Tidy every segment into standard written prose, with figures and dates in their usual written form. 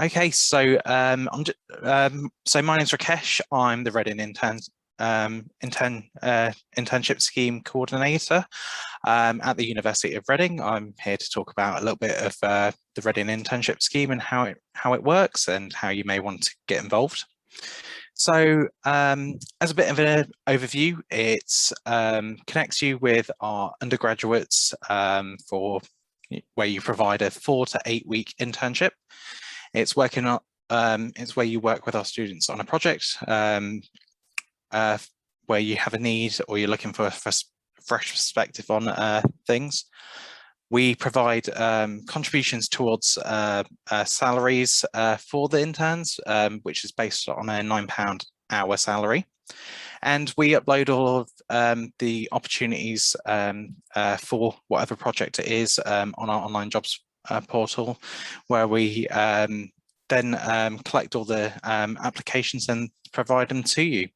Okay, so so my name's Rakesh. I'm the Reading internship scheme coordinator at the University of Reading. I'm here to talk about a little bit of the Reading internship scheme and how it works and how you may want to get involved. So as a bit of an overview, it connects you with our undergraduates for where you provide a 4 to 8 week internship. It's working on it's where you work with our students on a project where you have a need or you're looking for a fresh perspective on things. We provide contributions towards salaries for the interns, which is based on a £9 hour salary. And we upload all of the opportunities for whatever project it is on our online jobs portal, where we then collect all the applications and provide them to you.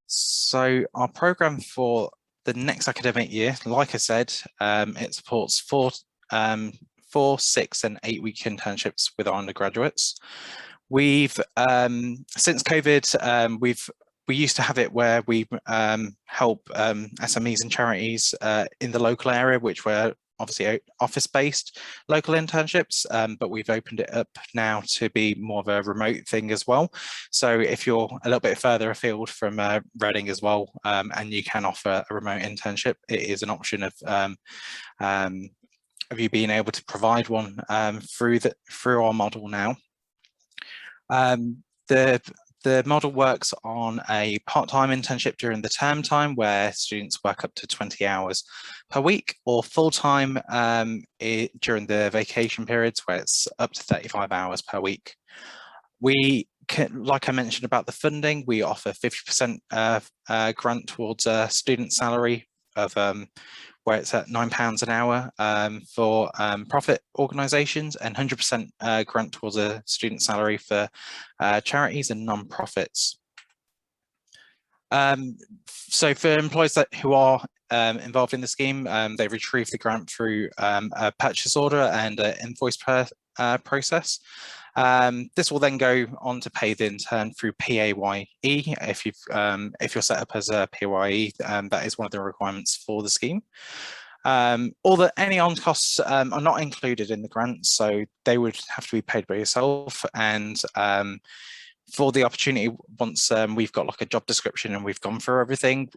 So our program for the next academic year, like I said, it supports 4, 6 and 8 week internships with our undergraduates. We've since COVID, we used to have it where we help SMEs and charities in the local area, which were obviously office-based local internships, but we've opened it up now to be more of a remote thing as well. So if you're a little bit further afield from Reading as well, and you can offer a remote internship, it is an option of you being able to provide one through our model now. The model works on a part-time internship during the term time, where students work up to 20 hours per week, or full-time during the vacation periods, where it's up to 35 hours per week. We can, like I mentioned about the funding, we offer 50% grant towards a student salary of where it's at £9 an hour for profit organisations, and 100% grant towards a student salary for charities and non-profits. So for employees who are involved in the scheme, they retrieve the grant through a purchase order and an invoice process. This will then go on to pay the intern through PAYE. If you're set up as a PAYE, that is one of the requirements for the scheme. Any on costs are not included in the grant, so they would have to be paid by yourself. And for the opportunity, once we've got like a job description and we've gone through everything,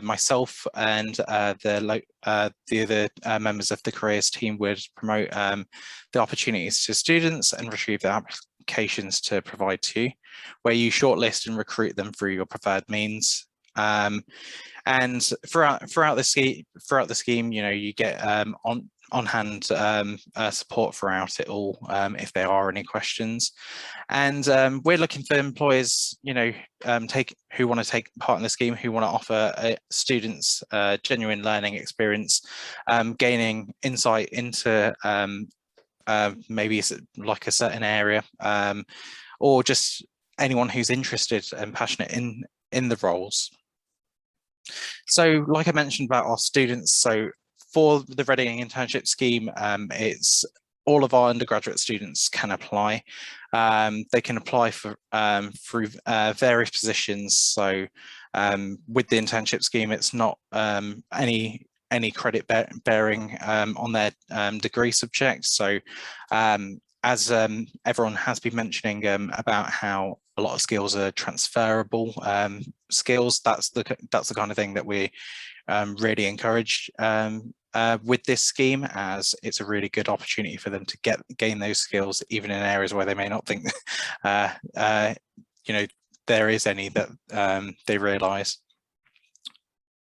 myself and the other members of the careers team would promote the opportunities to students and retrieve the applications to provide to you, where you shortlist and recruit them through your preferred means. And throughout the scheme, you know, you get on-hand support throughout it all if there are any questions. And we're looking for employers, you know, who want to take part in the scheme, who want to offer students genuine learning experience, gaining insight into maybe like a certain area, or just anyone who's interested and passionate in the roles. So like I mentioned about our students, so for the Reading internship scheme, it's all of our undergraduate students can apply. They can apply for through various positions. So with the internship scheme, it's not any credit bearing on their degree subject. So as everyone has been mentioning about how a lot of skills are transferable skills, that's the kind of thing that we really encourage with this scheme, as it's a really good opportunity for them to gain those skills, even in areas where they may not think you know, there is any that they realise.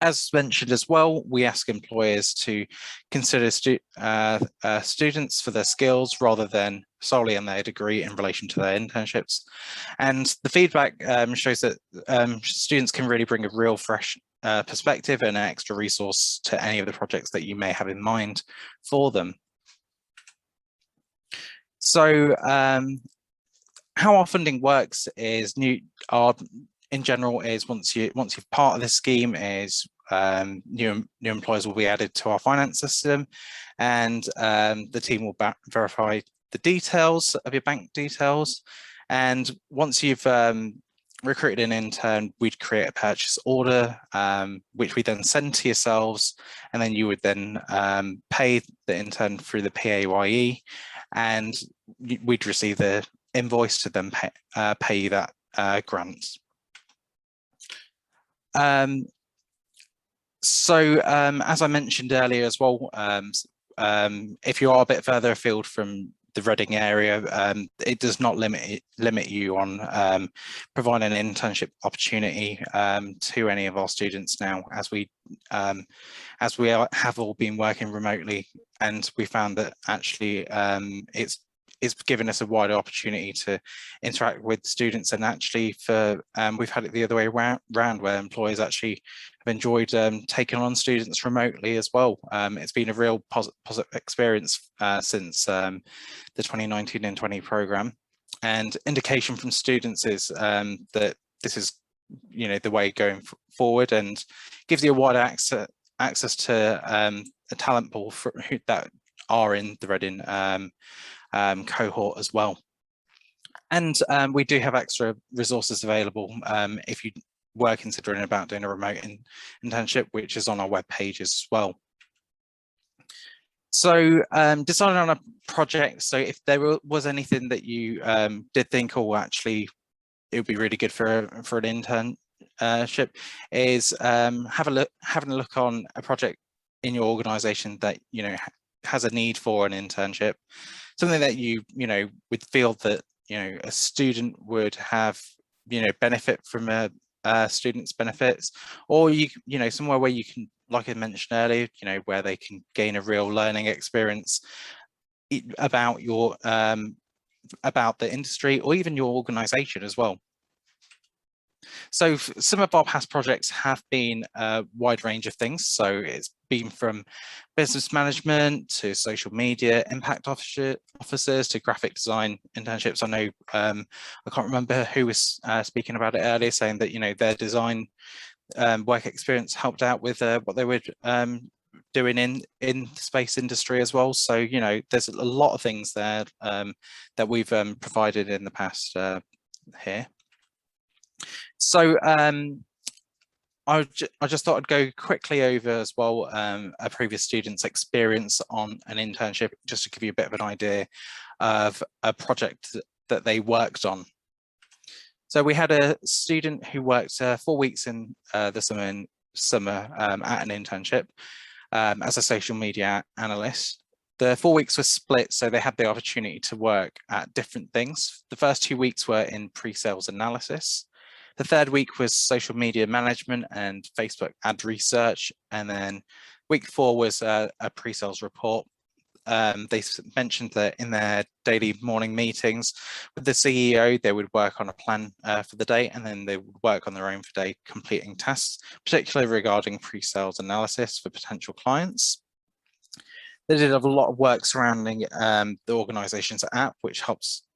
As mentioned as well, we ask employers to consider students for their skills rather than solely on their degree in relation to their internships. And the feedback shows that students can really bring a real fresh perspective and an extra resource to any of the projects that you may have in mind for them. So how our funding works is in general is once you're part of the scheme is new employers will be added to our finance system, and the team will verify the details of your bank details. And once you've recruited an intern, we'd create a purchase order, which we then send to yourselves, and then you would then pay the intern through the PAYE, and we'd receive the invoice to then pay you that grant. So as I mentioned earlier as well, if you are a bit further afield from the Reading area, it does not limit you on providing an internship opportunity to any of our students now, as we have all been working remotely, and we found that actually it's given us a wider opportunity to interact with students. And actually we've had it the other way around, where employers actually have enjoyed taking on students remotely as well. It's been a real positive experience since the 2019 and 20 program, and indication from students is that this is the way going forward, and gives you a wider access to a talent pool that are in the Reading cohort as well. And we do have extra resources available if you were considering about doing a remote internship, which is on our web pages as well. So deciding on a project, so if there was anything that you did think, oh, actually it would be really good for an internship, is having a look on a project in your organization that has a need for an internship, something that you would feel that a student would have benefit from a student's benefits, or somewhere where you can, like I mentioned earlier, where they can gain a real learning experience about your about the industry, or even your organization as well. So some of our past projects have been a wide range of things. So it's been from business management to social media impact officers to graphic design internships. I know I can't remember who was speaking about it earlier, saying that their design work experience helped out with what they were doing in the space industry as well. So there's a lot of things there that we've provided in the past here. So I just thought I'd go quickly over as well a previous student's experience on an internship, just to give you a bit of an idea of a project that they worked on. So we had a student who worked 4 weeks in the summer at an internship as a social media analyst. The 4 weeks were split, so they had the opportunity to work at different things. The first 2 weeks were in pre-sales analysis. The third week was social media management and Facebook ad research. And then week 4 was a pre-sales report. They mentioned that in their daily morning meetings with the CEO, they would work on a plan for the day, and then they would work on their own for the day, completing tasks, particularly regarding pre-sales analysis for potential clients. They did have a lot of work surrounding the organization's app, which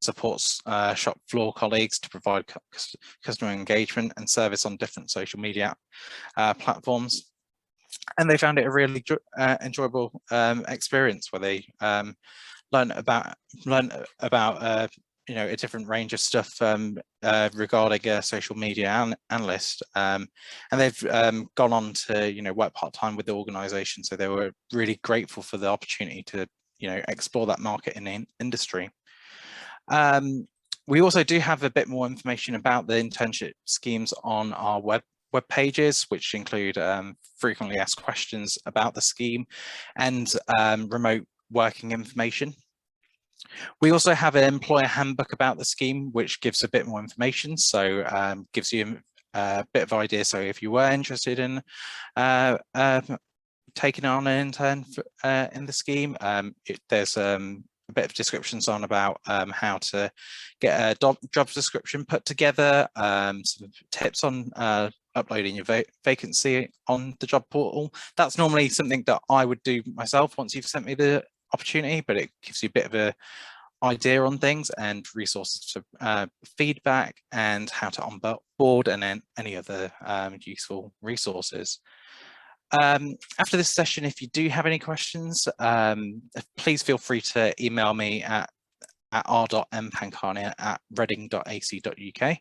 supports shop floor colleagues to provide customer engagement and service on different social media platforms. And they found it a really enjoyable experience, where they learned about a different range of stuff regarding a social media analyst, and they've gone on to work part-time with the organization, so they were really grateful for the opportunity to explore that market in the industry. We also do have a bit more information about the internship schemes on our web pages, which include frequently asked questions about the scheme and remote working information. We also have an employer handbook about the scheme, which gives a bit more information, so gives you a bit of idea. So if you were interested in taking on an intern in the scheme, there's a bit of descriptions on about how to get a job description put together, some tips on uploading your vacancy on the job portal. That's normally something that I would do myself once you've sent me the opportunity, but it gives you a bit of a idea on things and resources for feedback and how to onboard, and then any other useful resources. After this session, if you do have any questions, please feel free to email me at at r.mpankania@reading.ac.uk.